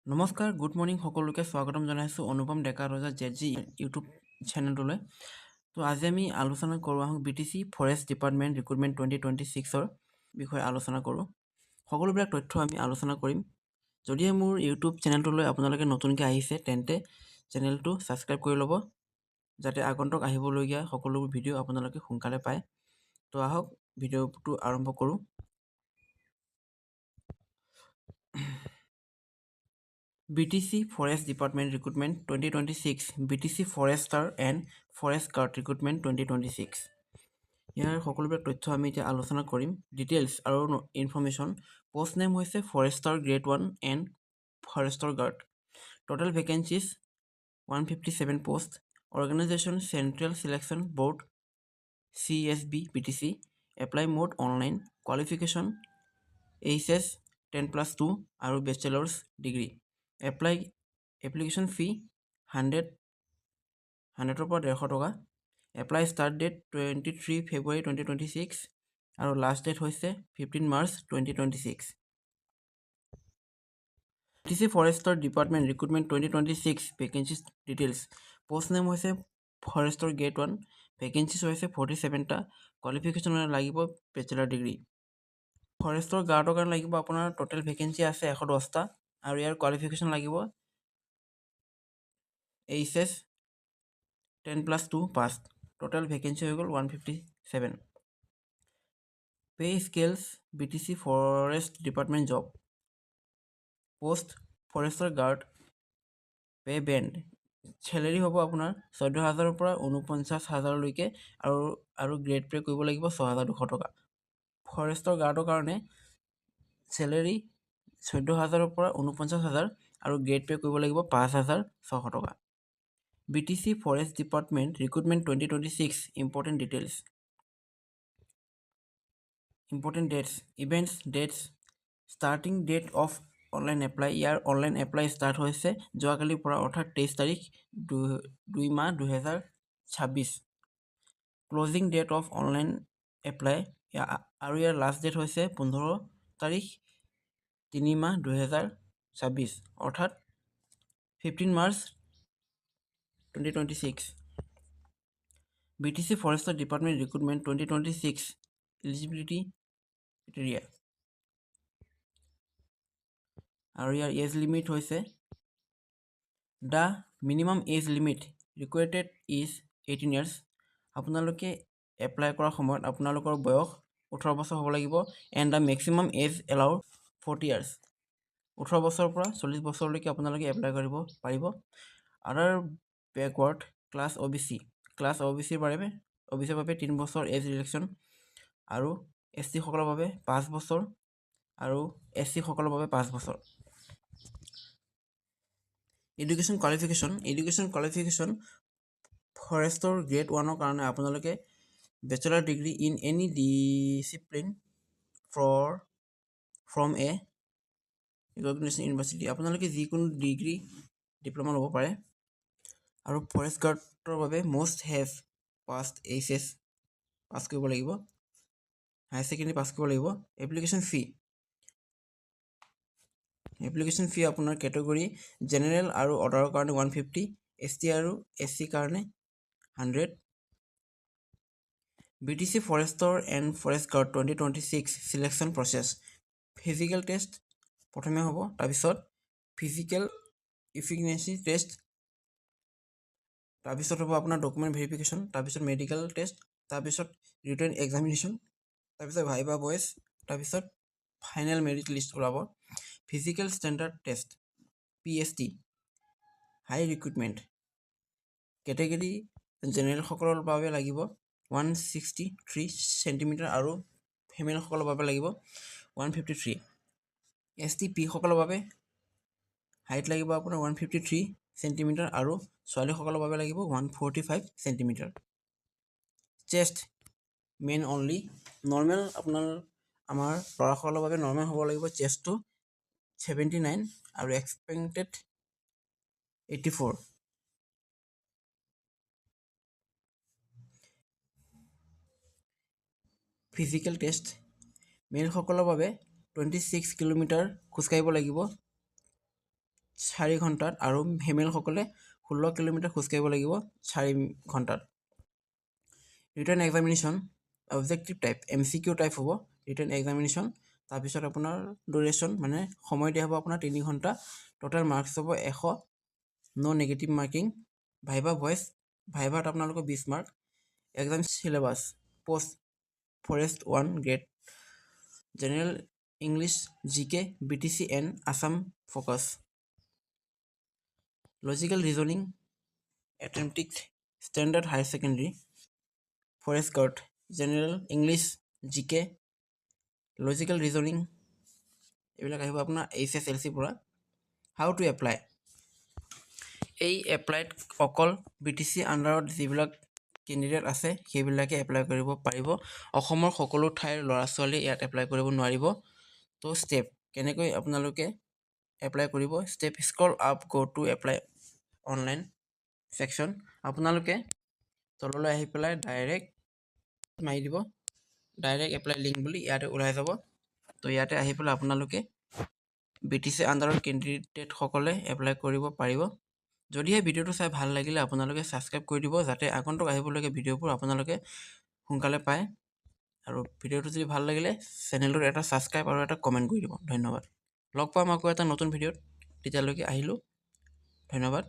নমস্কাৰ, good morning সকলোকে স্বাগতম জনাইছোঁ অনুপম ডেকা ৰজা জেজি ইউটিউব চেনেলটোলৈ। তো আজি আমি আলোচনা কৰোঁ আহোঁ BTC ফৰেষ্ট ডিপাৰ্টমেণ্ট ৰিক্ৰুটমেণ্ট 2026ৰ বিষয়ে আলোচনা কৰোঁ। সকলোবিলাক তথ্য আমি আলোচনা কৰিম। যদিহে মোৰ ইউটিউব চেনেলটোলৈ আপোনালোকে নতুনকৈ আহিছে তেন্তে চেনেলটো ছাবস্ক্ৰাইব কৰি ল'ব, যাতে আগন্তুক আহিবলগীয়া সকলোবোৰ ভিডিঅ' আপোনালোকে সোনকালে পায়। তো আহক ভিডিঅ'টো আৰম্ভ কৰোঁ। BTC Forest Department Recruitment 2026 BTC Forester and Forest Guard Recruitment 2026 ইয়াৰ সকলোবিলাক তথ্য আমি এতিয়া আলোচনা কৰিম। ডিটেইলছ আৰু ইনফৰমেশ্যন। পোষ্ট নেম হৈছে Forester grade 1 and Forester guard. Total vacancies 157 post. Organisation central selection board CSB BTC। Apply mode online. Qualification HS 10+2 আৰু বেচেলাৰ্ছ degree. Application ফি 100ৰ পৰা 150 টকা। এপ্লাই ষ্টাৰ্ট ডেট 23 ফেব্ৰুৱাৰী 2026 আৰু লাষ্ট ডেট হৈছে 15 মাৰ্চ 2026। BTC ফৰেষ্টৰ department recruitment 2026 vacancies details. Post name হৈছে ফৰেষ্টৰ grade 1। Vacancies হৈছে 47টা। Qualification লাগিব বেচেলাৰ ডিগ্ৰী। ফৰেষ্টৰ গাৰ্ডৰ কাৰণে লাগিব আপোনাৰ টোটেল ভেকেঞ্চি আছে 110টা আৰু ইয়াৰ কোৱালিফিকেশ্যন লাগিব HS 10+2 পাছ। টোটেল ভেকেঞ্চি হৈ গ'ল 157। Pay scales BTC forest department job. Post ফৰেষ্টৰ গাৰ্ড। পে বেণ্ড চেলেৰি হ'ব আপোনাৰ 14,000ৰ পৰা 49,000লৈকে আৰু গ্ৰেড পে কৰিব লাগিব 6,200 টকা। ফৰেষ্টৰ গাৰ্ডৰ কাৰণে চেলেৰি 14,000ৰ পৰা 49,000 আৰু গ্ৰেড পে কৰিব লাগিব 5,600 টকা। BTC forest department recruitment 2026 important details. Important dates, events, dates, starting date of online apply. ইয়াৰ অনলাইন এপ্লাই ষ্টাৰ্ট হৈছে যোৱাকালিৰ পৰা, অৰ্থাৎ 23 তাৰিখ 2 মাহ 2026। Closing date of online apply আৰু ইয়াৰ লাষ্ট ডেট হৈছে 15 তাৰিখ 3 মাহ 2026, অৰ্থাৎ 15 মাৰ্চ 2026। BTC ফৰেষ্টৰ ডিপাৰ্টমেণ্ট ৰিক্ৰুটমেণ্ট 2026 এলিজিবিলিটি ক্ৰাইটেৰিয়া আৰু ইয়াৰ এজ লিমিট হৈছে the minimum age limit required is 18 years. আপোনালোকে এপ্লাই কৰাৰ সময়ত আপোনালোকৰ বয়স 18 বছৰ হ'ব লাগিব। And the maximum age allowed 40 years. 18 বছৰৰ পৰা 40 বছৰলৈকে আপোনালোকে এপ্লাই কৰিব পাৰিব। আদাৰ বেকৱাৰ্ড ক্লাছ OBCৰ বাবে 3 বছৰ এজ ৰিলেক্সন আৰু SC সকলৰ বাবে 5 বছৰ আৰু SC সকলৰ বাবে 5 বছৰ। এডুকেশ্যন কোৱালিফিকেশ্যন ফৰেষ্টৰ গ্ৰেড 1ৰ কাৰণে আপোনালোকে bachelor degree in any discipline from A recognised university. আপোনালোকে যিকোনো ডিগ্ৰী ডিপ্ল'মা ল'ব পাৰে। আৰু ফৰেষ্ট গাৰ্ডৰ বাবে মষ্ট হেভ পাষ্ট HS পাছ কৰিব লাগিব, হায়াৰ ছেকেণ্ডেৰী পাছ কৰিব লাগিব। এপ্লিকেশ্যন ফি আপোনাৰ কেটেগৰী জেনেৰেল আৰু অৰ্ডাৰৰ কাৰণে 150, ST আৰু SC কাৰণে 100। BTC ফৰেষ্টৰ and forest guard 2026 selection process. Physical test প্ৰথমে হ'ব, তাৰপিছত ফিজিকেল ইফিচিয়েঞ্চি টেষ্ট, তাৰপিছত হ'ব আপোনাৰ ডকুমেণ্ট ভেৰিফিকেশ্যন, তাৰপিছত মেডিকেল টেষ্ট, তাৰপিছত ৰিটেন এক্সামিনেশ্যন, তাৰপিছত ভাইভা ভইচ, তাৰপিছত ফাইনেল মেৰিট লিষ্ট ওলাব। ফিজিকেল ষ্টেণ্ডাৰ্ড টেষ্ট PST হাই ৰিক্ৰুটমেণ্ট কেটেগৰী জেনেৰেলসকলৰ বাবে লাগিব 163 চেণ্টিমিটাৰ আৰু ফিমেলসকলৰ বাবে লাগিব 153। STP সকলৰ বাবে হাইট লাগিব আপোনাৰ 153 চেণ্টিমিটাৰ আৰু ছোৱালীসকলৰ বাবে লাগিব 145 চেণ্টিমিটাৰ। চেষ্ট মেন অনলি নৰ্মেল, আপোনাৰ আমাৰ ল'ৰাসকলৰ বাবে নৰ্মেল হ'ব লাগিব চেষ্টটো 79 আৰু এক্সপেক্টেড 84। ফিজিকেল টেষ্ট মেলসকলৰ বাবে 26 কিলোমিটাৰ খোজকাঢ়িব লাগিব 4 ঘণ্টাত আৰু ফিমেলসকলে 16 কিলোমিটাৰ খোজকাঢ়িব লাগিব 4 ঘণ্টাত। Written examination objective type MCQ type হ'ব ৰিটেন এক্সামিনেশ্যন। তাৰপিছত আপোনাৰ ডিউৰেশ্যন মানে সময় দিয়া হ'ব আপোনাৰ 3 ঘণ্টা। টোটেল মাৰ্কছ হ'ব 100, no negative marking. Viva voce, ভাইভাত আপোনালোকৰ 20 mark. Exam syllabus post forest 1 grade, general English, GK, BTC and Assam focus. Logical reasoning, arithmetics, standard higher secondary, forest guard, general English, GK, logical reasoning এইবিলাক আহিব আপোনাৰ HSLC পৰা। How to apply, এই এপ্লাইত অকল BTC আণ্ডাৰত যিবিলাক কেণ্ডিডেট আছে সেইবিলাকে এপ্লাই কৰিব পাৰিব। অসমৰ সকলো ঠাইৰ ল'ৰা ছোৱালী ইয়াত এপ্লাই কৰিব নোৱাৰিব। তো ষ্টেপ কেনেকৈ আপোনালোকে এপ্লাই কৰিব, step scroll up go to apply online section. আপোনালোকে তললৈ আহি পেলাই ডাইৰেক্ট মাৰি দিব, ডাইৰেক্ট এপ্লাই লিংক বুলি ইয়াতে ওলাই যাব। তো ইয়াতে আহি পেলাই আপোনালোকে BTC আণ্ডাৰৰ কেণ্ডিডেটসকলে এপ্লাই কৰিব পাৰিব। যদিহে ভিডিঅ'টো চাই ভাল লাগিলে আপোনালোকে ছাবস্ক্ৰাইব কৰি দিব, যাতে আগন্তুক আহিবলগীয়া ভিডিঅ'বোৰ আপোনালোকে সোনকালে পায়। আৰু ভিডিঅ'টো যদি ভাল লাগিলে চেনেলটোত এটা ছাবস্ক্ৰাইব আৰু এটা কমেণ্ট কৰি দিব। ধন্যবাদ। লগ পাম আকৌ এটা নতুন ভিডিঅ'ত, তেতিয়ালৈকে আহিলোঁ। ধন্যবাদ।